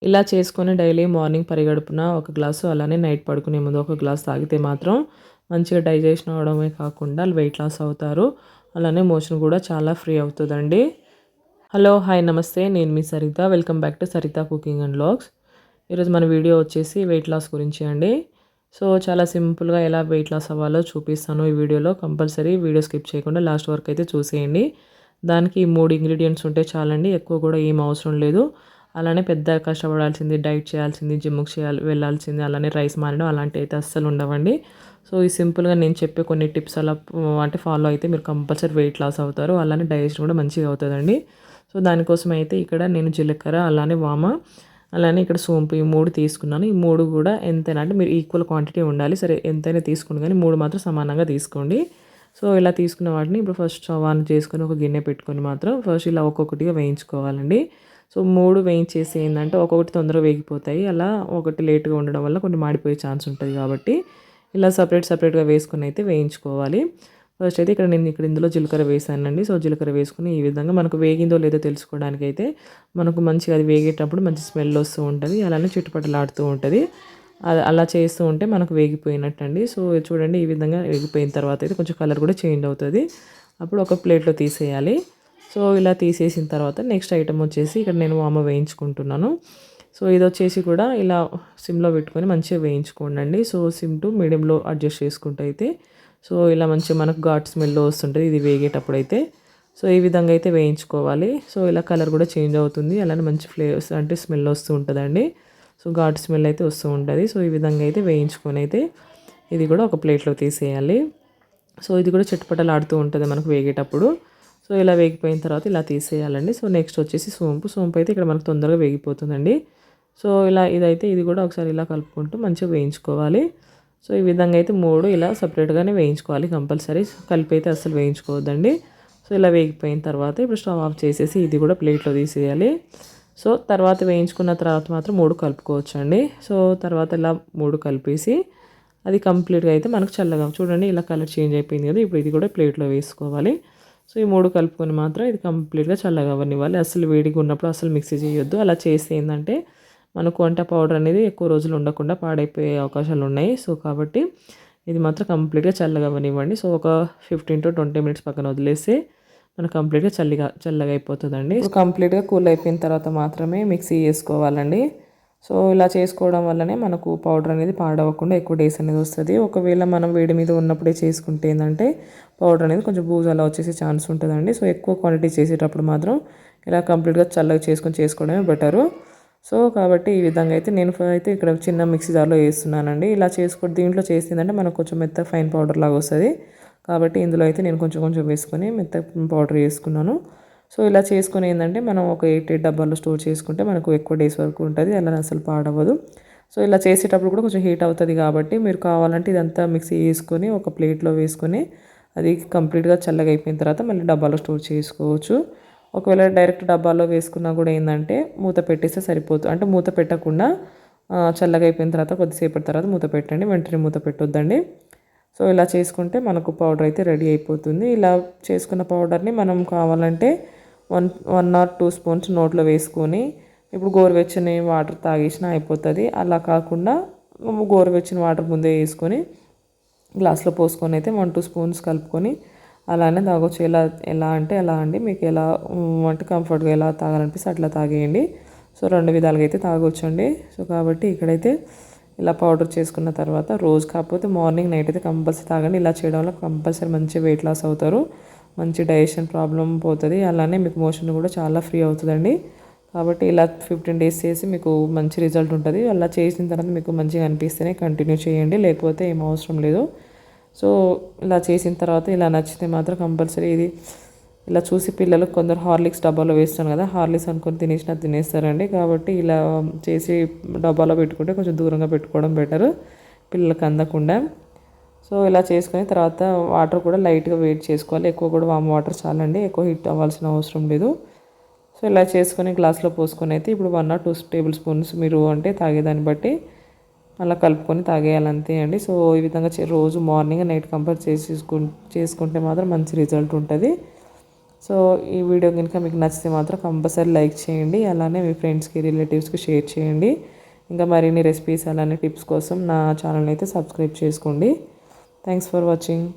ఇలా చేసుకొని daily morning పరిగడుపున ఒక గ్లాసు, అలానే నైట్ పడుకునే ముందు ఒక గ్లాస్ తాగితే మాత్రం మంచిగా డైజెషన్ అవ్వడమే కాకుండా వెయిట్ లాస్ అవుతారు. అలానే మోషన్ కూడా చాలా ఫ్రీ అవుతదండి. హలో! హాయ్! నమస్తే. నేను మీ Saritha. Welcome back to Saritha cooking and vlogs. ఈరోజు మన వీడియో వచ్చేసి వెయిట్ లాస్ గురించి అండి. సో, చాలా సింపుల్‌గా ఎలా వెయిట్ లాస్ అవ్వాలో చూపిస్తాను ఈ వీడియోలో. కంపల్సరీ వీడియో స్కిప్ చేయకుండా లాస్ట్ వరకు అయితే చూసేయండి. దానికి ఈ 3 ఇంగ్రీడియెంట్స్ ఉంటే చాలండి. ఎక్కువ కూడా ఏం అవసరం లేదు. అలానే పెద్ద కష్టపడాల్సింది, డైట్ చేయాల్సింది, జిమ్‌కి వెళ్ళాల్సింది, అలానే రైస్ మానడం అలాంటివి అయితే అస్సలు ఉండవండి. సో, ఈ సింపుల్‌గా నేను చెప్పే కొన్ని టిప్స్ అలా అంటే ఫాలో అయితే మీరు కంపల్సరీ వెయిట్ లాస్ అవుతారు. అలానే డైజెషన్ కూడా మంచిగా అవుతదండి. సో, దానికోసం అయితే ఇక్కడ నేను జీలకర్ర, అలానే వామ, అలానే ఇక్కడ సోంపు ఈ 3 తీసుకున్నాను. ఈ 3 కూడా ఎంతైనా అంటే మీరు ఈక్వల్ క్వాంటిటీ ఉండాలి. సరే ఎంతైనా తీసుకోండి గానీ 3 మాత్రం సమానంగా తీసుకోండి. సో, ఇలా తీసుకున్న వాటిని ఇప్పుడు ఫస్ట్ స్టవ్ ఆన్ చేసుకొని ఒక గిన్నె పెట్టుకొని మాత్రం ఫస్ట్ ఇలా ఒక్కొక్కటిగా వేయించుకోవాలండి. సో, 3 వేయించేసి ఏందంటే ఒక్కొక్కటి తొందరగా వేగిపోతాయి. అలా ఒకటి లేట్‌గా ఉండడం వల్ల కొన్ని మాడిపోయే ఛాన్స్ ఉంటది కాబట్టి ఇలా సెపరేట్‌గా వేసుకొని అయితే వేయించుకోవాలి. ఫస్ట్ అయితే ఇక్కడ ఇందులో జీలకర్ర వేసానండి. సో, జీలకర్ర వేసుకొని ఈ విధంగా మనకు వేగిందో లేదో తెలుసుకోవడానికైతే మనకు మంచిగా అది వేగేటప్పుడు మంచి స్మెల్ వస్తూ ఉంటది. అలానే చిటపటలాడుతూ ఉంటది. అలా చేస్తూ ఉంటే మనకు వేగిపోయినట్టండి. సో, చూడండి ఈ విధంగా వేగిపోయిన తర్వాత అయితే కొంచెం కలర్ కూడా చేంజ్ అవుతది. అప్పుడు ఒక ప్లేట్‌లో తీసేయాలి. సో, ఇలా తీసేసిన తర్వాత నెక్స్ట్ ఐటెమ్ వచ్చేసి ఇక్కడ నేను వామ వేయించుకుంటున్నాను. సో, ఇదొచ్చేసి కూడా ఇలా సిమ్‌లో పెట్టుకొని మంచిగా వేయించుకోండండి. సో, సిమ్ టు మీడియంలో అడ్జస్ట్ చేసుకుంటూ అయితే సో, ఇలా మంచిగా మనకు ఘాటు స్మెల్ వస్తుంటది ఇది వేగేటప్పుడైతే. సో, ఈ విధంగా అయితే వేయించుకోవాలి. సో, ఇలా కలర్ కూడా చేంజ్ అవుతుంది. అలానే మంచి ఫ్లేవర్స్ అంటే స్మెల్ వస్తూ ఉంటదండి. సో, ఘాటు స్మెల్ అయితే వస్తూ ఉంటది. సో, ఈ విధంగా అయితే వేయించుకొని అయితే ఇది కూడా ఒక ప్లేట్‌లో తీసేయాలి. సో, ఇది కూడా చిటపటలాడుతూ ఉంటది మనకు వేగేటప్పుడు. సో, ఇలా వేగిపోయిన తర్వాత ఇలా తీసేయాలండి. సో, నెక్స్ట్ వచ్చేసి సోంపు. సోంపు అయితే ఇక్కడ మనకు తొందరగా వేగిపోతుందండి. సో, ఇది కూడా ఒకసారి ఇలా కలుపుకుంటూ మంచిగా వేయించుకోవాలి. సో, ఈ విధంగా అయితే 3 ఇలా సెపరేట్‌గానే వేయించుకోవాలి కంపల్సరీ. కలిపి అయితే అస్సలు వేయించుకోవద్దండి. సో, ఇలా వేగిపోయిన తర్వాత ఇప్పుడు స్టవ్ ఆఫ్ చేసేసి ఇది కూడా ప్లేట్‌లో తీసేయాలి. సో, తర్వాత వేయించుకున్న తర్వాత మాత్రం 3 కలుపుకోవచ్చండి. సో, తర్వాత ఇలా 3 కలిపేసి అది కంప్లీట్‌గా అయితే మనకు చల్లగా చూడండి ఇలా కలర్ చేంజ్ అయిపోయింది కదా! ఇప్పుడు ఇది కూడా ప్లేట్‌లో వేసుకోవాలి. సో, ఈ 3 కలుపుకొని మాత్రం ఇది కంప్లీట్‌గా చల్లగా అవ్వనివ్వాలి. అస్సలు వేడిగా ఉన్నప్పుడు అస్సలు మిక్సీ చేయొద్దు. అలా చేస్తే ఏందంటే మనకు వంట పౌడర్ అనేది ఎక్కువ రోజులు ఉండకుండా పాడైపోయే అవకాశాలున్నాయి. సో, కాబట్టి ఇది మాత్రం కంప్లీట్‌గా చల్లగా అవ్వనివ్వండి. సో, ఒక 15-20 మినిట్స్ పక్కన వదిలేస్తే మనకు కంప్లీట్‌గా చల్లగా అయిపోతదండి. ఇప్పుడు కంప్లీట్‌గా కూల్ అయిపోయిన తర్వాత మాత్రమే మిక్సీ చేసుకోవాలండి. సో, ఇలా చేసుకోవడం వల్లనే మనకు పౌడర్ అనేది పాడవకుండా ఎక్కువ డేస్ అనేది వస్తది. ఒకవేళ మనం వేడి మీద ఉన్నప్పుడే చేసుకుంటే ఏందంటే పౌడర్ అనేది కొంచెం బూజు అలా వచ్చేసే ఛాన్స్ ఉంటదండి. సో, ఎక్కువ క్వాంటిటీ చేసేటప్పుడు మాత్రం ఇలా కంప్లీట్‌గా చల్లగా చేసుకోవడమే బెటరు. సో, కాబట్టి ఈ విధంగా అయితే నేను అయితే ఇక్కడ చిన్న మిక్సీ జార్‌లో ఏస్తున్నానండి. ఇలా దీంట్లో చేసిందంటే మనకు కొంచెం మెత్తగా ఫైన్ పౌడర్ లాగా వస్తది. కాబట్టి ఇందులో అయితే నేను కొంచెం కొంచెం వేసుకొని మెత్తగా పౌడర్ చేసుకున్నాను. సో, ఇలా చేసుకొని ఏందంటే మనం ఒక 8 డబ్బాల్లో స్టోర్ చేసుకుంటే మనకు ఎక్కువ డేస్ వరకు ఉంటది. అలా అసలు పాడవ్వదు. సో, ఇలా చేసేటప్పుడు కూడా కొంచెం హీట్ అవుతది కాబట్టి మీరు కావాలంటే ఇదంతా మిక్సీ చేసుకొని ఒక ప్లేట్‌లో వేసుకొని అది కంప్లీట్‌గా చల్లగా అయిపోయిన తర్వాత మళ్ళీ డబ్బాలో స్టోర్ చేసుకోవచ్చు. ఒకవేళ డైరెక్ట్ డబ్బాలో వేసుకున్నా కూడా ఏందంటే మూత పెట్టేస్తే సరిపోతుంది. అంటే మూత పెట్టకుండా చల్లగా అయిపోయిన తర్వాత కొద్దిసేపటి తర్వాత మూత పెట్టండి. వెంటనే మూత పెట్టొద్దండి. సో, ఇలా చేసుకుంటే మనకు పౌడర్ అయితే రెడీ అయిపోతుంది. ఇలా చేసుకున్న పౌడర్‌ని మనం కావాలంటే 1 ఆర్ 2 స్పూన్స్ నోట్లో వేసుకొని ఇప్పుడు గోరువెచ్చని వాటర్ తాగేసినా అయిపోతది. అలా కాకుండా గోరువెచ్చని వాటర్ ముందే వేసుకొని గ్లాస్‌లో పోసుకొని అయితే 1, 2 స్పూన్స్ కలుపుకొని అలానే తాగొచ్చు. ఎలా అంటే అలా అండి. మీకు ఎలా అంటే కంఫర్ట్‌గా ఎలా తాగాలనిపిస్తే అట్లా తాగేయండి. సో, 2 విధాలుగా అయితే తాగొచ్చండి. సో, కాబట్టి ఇక్కడైతే ఇలా పౌడర్ చేసుకున్న తర్వాత రోజు కాకపోతే మార్నింగ్, నైట్ అయితే కంపల్సరీ తాగండి. ఇలా చేయడం వల్ల కంపల్సరీ మంచి వెయిట్ లాస్ అవుతారు. మంచి డైజెషన్ ప్రాబ్లమ్ పోతది. అలానే మీకు మోషన్ కూడా చాలా ఫ్రీ అవుతదండి. కాబట్టి ఇలా 15 డేస్ చేసి మీకు మంచి రిజల్ట్ ఉంటది. అలా చేసిన తర్వాత మీకు మంచిగా అనిపిస్తేనే కంటిన్యూ చేయండి. లేకపోతే ఏం అవసరం లేదు. సో, ఇలా చేసిన తర్వాత ఇలా నచ్చితే మాత్రం కంపల్సరీ ఇది ఇలా చూసి పిల్లలు కొందరు హార్లిక్స్ డబ్బాలో వేస్తాను కదా! హార్లిక్స్ అనుకొని తినేస్తారండి. కాబట్టి ఇలా చేసి డబ్బాలో పెట్టుకుంటే కొంచెం దూరంగా పెట్టుకోవడం బెటరు. పిల్లలకి అందకుండా. సో, ఇలా చేసుకొని తర్వాత వాటర్ కూడా లైట్‌గా వేడి చేసుకోవాలి. ఎక్కువ కూడా వామ్ వాటర్ చాలండి. ఎక్కువ హీట్ అవ్వాల్సిన అవసరం లేదు. సో, ఇలా చేసుకొని గ్లాస్‌లో పోసుకొని అయితే ఇప్పుడు 1 ఆర్ 2 టేబుల్ స్పూన్స్ మీరు అంటే తాగేదాన్ని బట్టి అలా కలుపుకొని తాగేయాలి అంతే అండి. సో, ఈ విధంగా రోజు మార్నింగ్, నైట్ చేసుకుంటే మాత్రం మంచి రిజల్ట్ ఉంటది. సో ఈ వీడియో కనుక మీకు నచ్చితే మాత్రం కంపల్సరీ లైక్ చేయండి. అలానే మీ ఫ్రెండ్స్కి రిలేటివ్స్కి షేర్ చేయండి. ఇంకా మరిన్ని రెసిపీస్ అలానే టిప్స్ కోసం నా ఛానల్ అయితే సబ్స్క్రైబ్ చేసుకోండి. Thanks for watching.